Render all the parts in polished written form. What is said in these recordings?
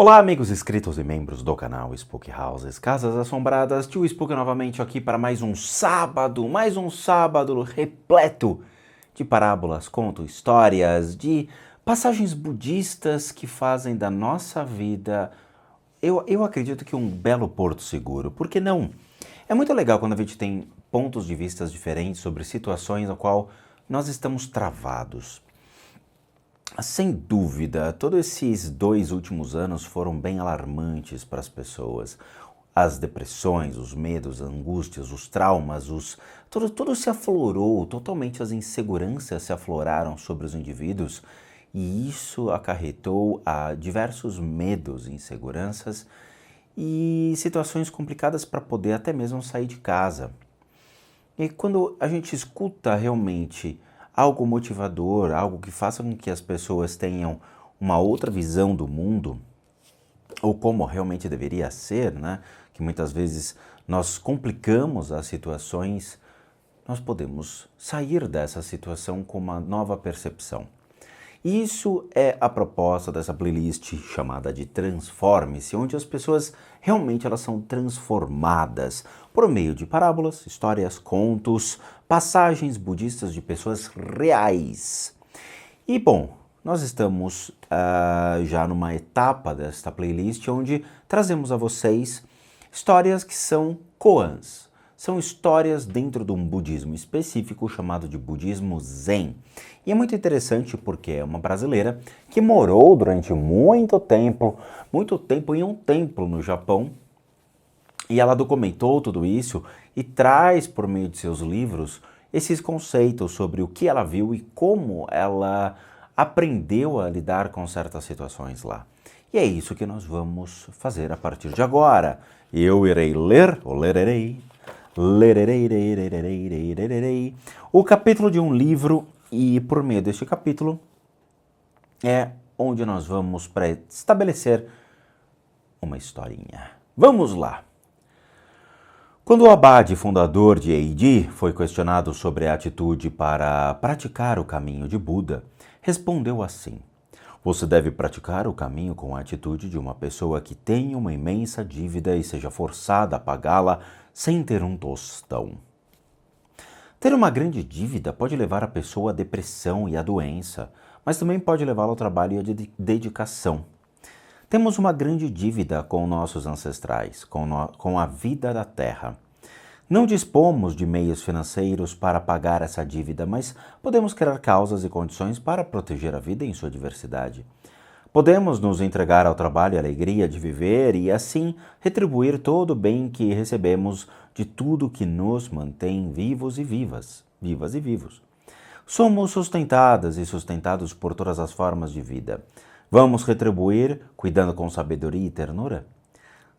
Olá, amigos inscritos e membros do canal Spook Houses, Casas Assombradas. Tio Spook novamente aqui para mais um sábado repleto de parábolas, contos, histórias, de passagens budistas que fazem da nossa vida, eu acredito que um belo porto seguro. Por que não? É muito legal quando a gente tem pontos de vista diferentes sobre situações na qual nós estamos travados. Sem dúvida, todos esses 2 últimos anos foram bem alarmantes para as pessoas. As depressões, os medos, as angústias, os traumas, tudo se aflorou, totalmente as inseguranças se afloraram sobre os indivíduos e isso acarretou a diversos medos, inseguranças e situações complicadas para poder até mesmo sair de casa. E quando a gente escuta realmente algo motivador, algo que faça com que as pessoas tenham uma outra visão do mundo, ou como realmente deveria ser, né? Que muitas vezes nós complicamos as situações, nós podemos sair dessa situação com uma nova percepção. Isso é a proposta dessa playlist chamada de Transforme-se, onde as pessoas realmente elas são transformadas por meio de parábolas, histórias, contos, passagens budistas de pessoas reais. E bom, nós estamos já numa etapa desta playlist onde trazemos a vocês histórias que são koans. São histórias dentro de um budismo específico chamado de budismo Zen. E é muito interessante porque é uma brasileira que morou durante muito tempo em um templo no Japão. E ela documentou tudo isso e traz por meio de seus livros esses conceitos sobre o que ela viu e como ela aprendeu a lidar com certas situações lá. E é isso que nós vamos fazer a partir de agora. Eu irei ler, ou lerei, o capítulo de um livro e por meio deste capítulo é onde nós vamos estabelecer uma historinha. Vamos lá! Quando o abade fundador de Eiji foi questionado sobre a atitude para praticar o caminho de Buda, respondeu assim: você deve praticar o caminho com a atitude de uma pessoa que tem uma imensa dívida e seja forçada a pagá-la sem ter um tostão. Ter uma grande dívida pode levar a pessoa à depressão e à doença, mas também pode levá-la ao trabalho e à dedicação. Temos uma grande dívida com nossos ancestrais, com a vida da terra. Não dispomos de meios financeiros para pagar essa dívida, mas podemos criar causas e condições para proteger a vida em sua diversidade. Podemos nos entregar ao trabalho e à alegria de viver e, assim, retribuir todo o bem que recebemos de tudo que nos mantém vivos e vivas e vivos. Somos sustentadas e sustentados por todas as formas de vida. Vamos retribuir cuidando com sabedoria e ternura?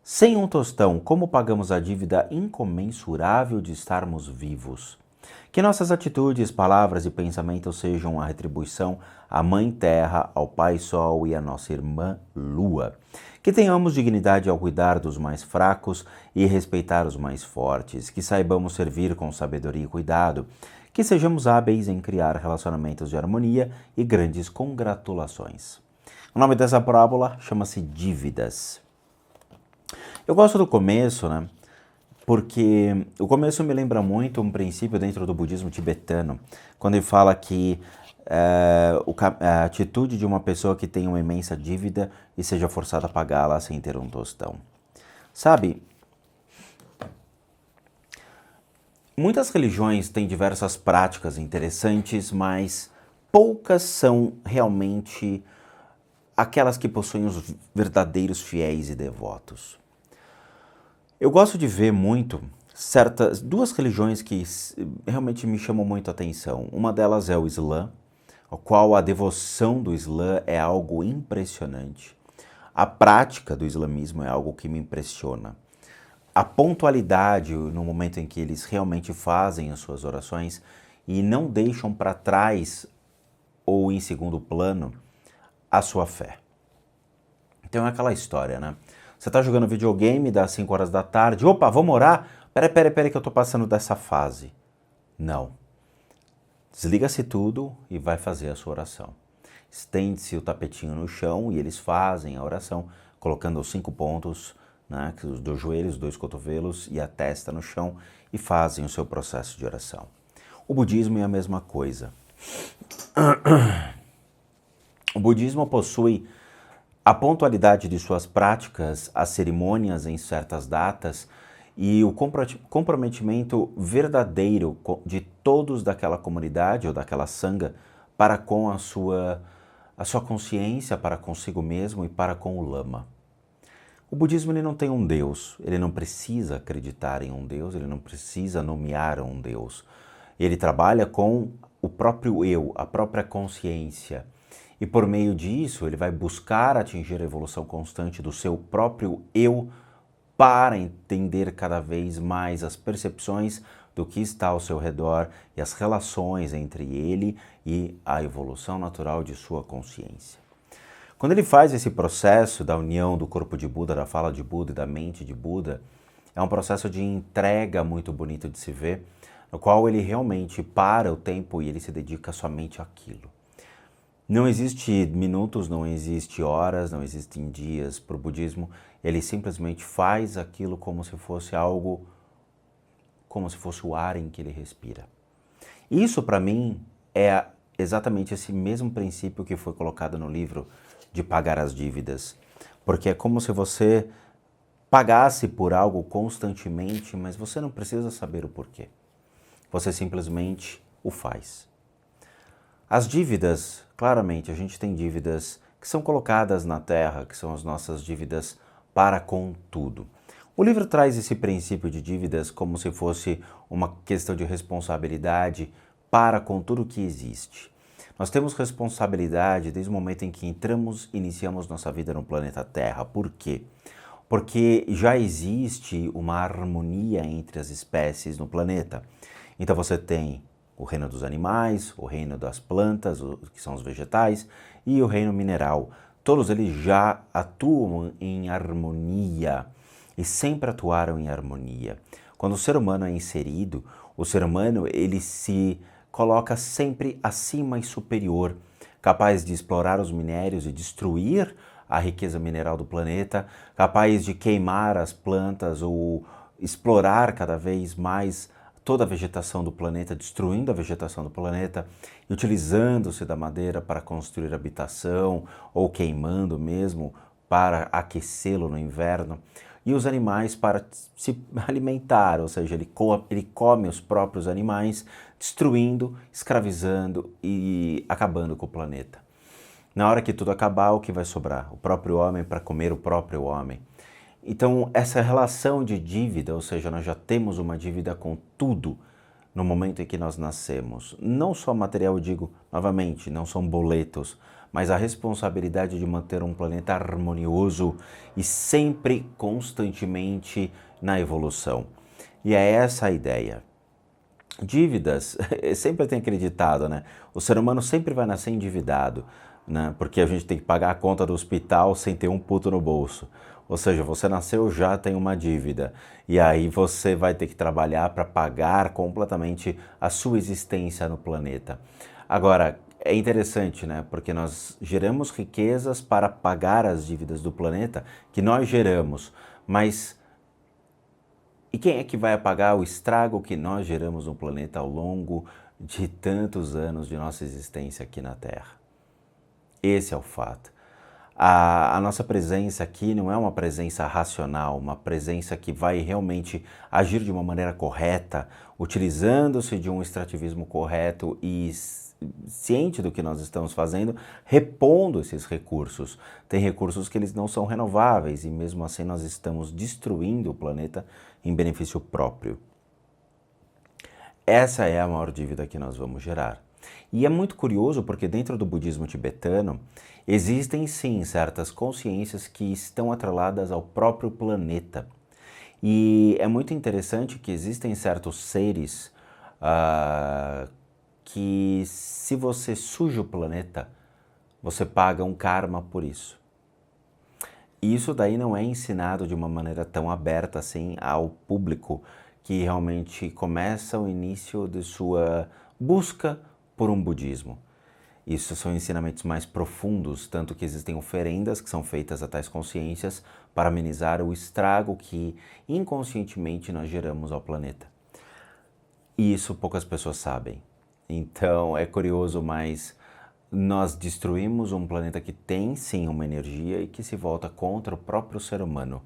Sem um tostão, como pagamos a dívida incomensurável de estarmos vivos? Que nossas atitudes, palavras e pensamentos sejam a retribuição à Mãe Terra, ao Pai Sol e à nossa Irmã Lua. Que tenhamos dignidade ao cuidar dos mais fracos e respeitar os mais fortes. Que saibamos servir com sabedoria e cuidado. Que sejamos hábeis em criar relacionamentos de harmonia e grandes congratulações. O nome dessa parábola chama-se Dívidas. Eu gosto do começo, né? Porque o começo me lembra muito um princípio dentro do budismo tibetano, quando ele fala que a atitude de uma pessoa que tem uma imensa dívida e seja forçada a pagá-la sem ter um tostão. Sabe, muitas religiões têm diversas práticas interessantes, mas poucas são realmente aquelas que possuem os verdadeiros fiéis e devotos. Eu gosto de ver muito duas religiões que realmente me chamam muito a atenção. Uma delas é o Islã, a qual a devoção do Islã é algo impressionante. A prática do islamismo é algo que me impressiona. A pontualidade no momento em que eles realmente fazem as suas orações e não deixam para trás ou em segundo plano a sua fé. Então é aquela história, né? Você tá jogando videogame, dá 5 horas da tarde, opa, vamos orar? Pera que eu tô passando dessa fase. Não. Desliga-se tudo e vai fazer a sua oração. Estende-se o tapetinho no chão e eles fazem a oração colocando os 5 pontos, né, os 2 joelhos, 2 cotovelos e a testa no chão e fazem o seu processo de oração. O budismo é a mesma coisa. O budismo possui a pontualidade de suas práticas, as cerimônias em certas datas e o comprometimento verdadeiro de todos daquela comunidade ou daquela sangha para com a sua consciência, para consigo mesmo e para com o lama. O budismo ele não tem um Deus, ele não precisa acreditar em um Deus, ele não precisa nomear um Deus. Ele trabalha com o próprio eu, a própria consciência. E por meio disso, ele vai buscar atingir a evolução constante do seu próprio eu para entender cada vez mais as percepções do que está ao seu redor e as relações entre ele e a evolução natural de sua consciência. Quando ele faz esse processo da união do corpo de Buda, da fala de Buda e da mente de Buda, é um processo de entrega muito bonito de se ver, no qual ele realmente para o tempo e ele se dedica somente àquilo. Não existe minutos, não existe horas, não existem dias para o budismo. Ele simplesmente faz aquilo como se fosse algo, como se fosse o ar em que ele respira. Isso, para mim, é exatamente esse mesmo princípio que foi colocado no livro de pagar as dívidas. Porque é como se você pagasse por algo constantemente, mas você não precisa saber o porquê. Você simplesmente o faz. As dívidas, claramente, a gente tem dívidas que são colocadas na terra, que são as nossas dívidas para com tudo. O livro traz esse princípio de dívidas como se fosse uma questão de responsabilidade para com tudo que existe. Nós temos responsabilidade desde o momento em que iniciamos nossa vida no planeta Terra. Por quê? Porque já existe uma harmonia entre as espécies no planeta. Então você tem o reino dos animais, o reino das plantas, que são os vegetais, e o reino mineral. Todos eles já atuam em harmonia e sempre atuaram em harmonia. Quando o ser humano é inserido, o ser humano ele se coloca sempre acima e superior, capaz de explorar os minérios e destruir a riqueza mineral do planeta, capaz de queimar as plantas ou explorar cada vez mais toda a vegetação do planeta, destruindo a vegetação do planeta e utilizando-se da madeira para construir habitação ou queimando mesmo para aquecê-lo no inverno. E os animais para se alimentar, ou seja, ele come os próprios animais, destruindo, escravizando e acabando com o planeta. Na hora que tudo acabar, o que vai sobrar? O próprio homem para comer o próprio homem. Então, essa relação de dívida, ou seja, nós já temos uma dívida com tudo no momento em que nós nascemos. Não só material, eu digo novamente, não são boletos, mas a responsabilidade de manter um planeta harmonioso e sempre, constantemente na evolução. E é essa a ideia. Dívidas, sempre tem acreditado, né? O ser humano sempre vai nascer endividado, né? Porque a gente tem que pagar a conta do hospital sem ter um puto no bolso. Ou seja, você nasceu já tem uma dívida e aí você vai ter que trabalhar para pagar completamente a sua existência no planeta. Agora, é interessante, né? Porque nós geramos riquezas para pagar as dívidas do planeta que nós geramos, mas e quem é que vai pagar o estrago que nós geramos no planeta ao longo de tantos anos de nossa existência aqui na Terra? Esse é o fato. A nossa presença aqui não é uma presença racional, uma presença que vai realmente agir de uma maneira correta, utilizando-se de um extrativismo correto e ciente do que nós estamos fazendo, repondo esses recursos. Tem recursos que eles não são renováveis e mesmo assim nós estamos destruindo o planeta em benefício próprio. Essa é a maior dívida que nós vamos gerar. E é muito curioso porque dentro do budismo tibetano existem sim certas consciências que estão atreladas ao próprio planeta. E é muito interessante que existem certos seres que se você suja o planeta, você paga um karma por isso. E isso daí não é ensinado de uma maneira tão aberta assim ao público que realmente começa o início de sua busca por um budismo. Isso são ensinamentos mais profundos, tanto que existem oferendas que são feitas a tais consciências para amenizar o estrago que inconscientemente nós geramos ao planeta. E isso poucas pessoas sabem. Então é curioso, mas nós destruímos um planeta que tem sim uma energia e que se volta contra o próprio ser humano,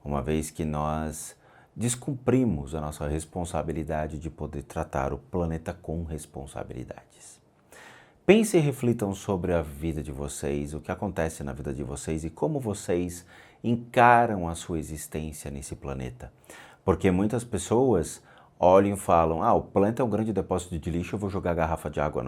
uma vez que nós descumprimos a nossa responsabilidade de poder tratar o planeta com responsabilidades. Pense e reflitam sobre a vida de vocês, o que acontece na vida de vocês e como vocês encaram a sua existência nesse planeta. Porque muitas pessoas olham e falam, o planeta é um grande depósito de lixo, eu vou jogar garrafa de água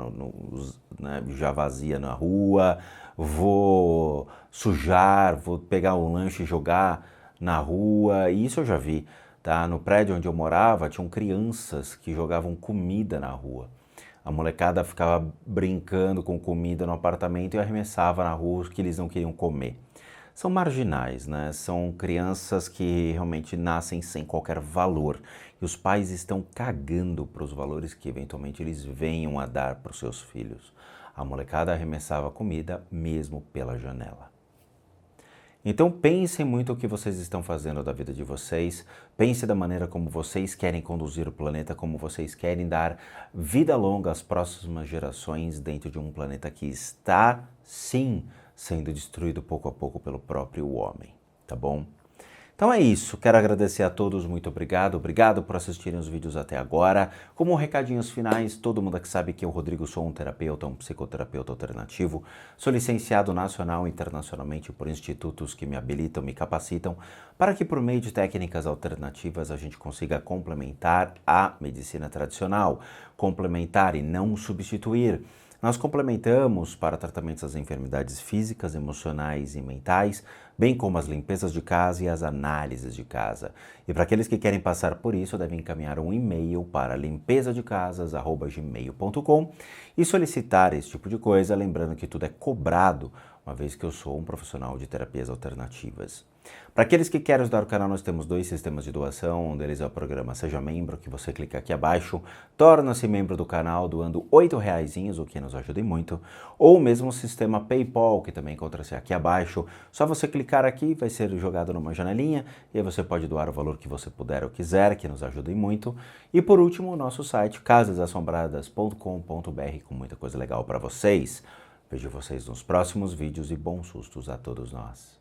já vazia na rua, vou sujar, vou pegar um lanche e jogar na rua, e isso eu já vi, tá? No prédio onde eu morava, tinham crianças que jogavam comida na rua. A molecada ficava brincando com comida no apartamento e arremessava na rua os que eles não queriam comer. São marginais, né? São crianças que realmente nascem sem qualquer valor. E os pais estão cagando para os valores que eventualmente eles venham a dar para os seus filhos. A molecada arremessava comida mesmo pela janela. Então pensem muito o que vocês estão fazendo da vida de vocês, pense da maneira como vocês querem conduzir o planeta, como vocês querem dar vida longa às próximas gerações dentro de um planeta que está, sim, sendo destruído pouco a pouco pelo próprio homem, tá bom? Então é isso, quero agradecer a todos, muito obrigado por assistirem os vídeos até agora. Como recadinhos finais, todo mundo aqui sabe que eu, Rodrigo, sou um terapeuta, um psicoterapeuta alternativo, sou licenciado nacional e internacionalmente por institutos que me habilitam, me capacitam, para que por meio de técnicas alternativas a gente consiga complementar a medicina tradicional, complementar e não substituir. Nós complementamos para tratamentos das enfermidades físicas, emocionais e mentais, bem como as limpezas de casa e as análises de casa. E para aqueles que querem passar por isso, devem encaminhar um e-mail para limpezadecasas@gmail.com e solicitar esse tipo de coisa, lembrando que tudo é cobrado, uma vez que eu sou um profissional de terapias alternativas. Para aqueles que querem ajudar o canal, nós temos 2 sistemas de doação, um deles é o programa Seja Membro, que você clica aqui abaixo, torna-se membro do canal doando R$8, o que nos ajuda muito, ou mesmo o sistema PayPal, que também encontra-se aqui abaixo, só você clicar aqui, vai ser jogado numa janelinha, e aí você pode doar o valor que você puder ou quiser, que nos ajuda muito. E por último, o nosso site, casasassombradas.com.br, com muita coisa legal para vocês. Vejo vocês nos próximos vídeos e bons sustos a todos nós.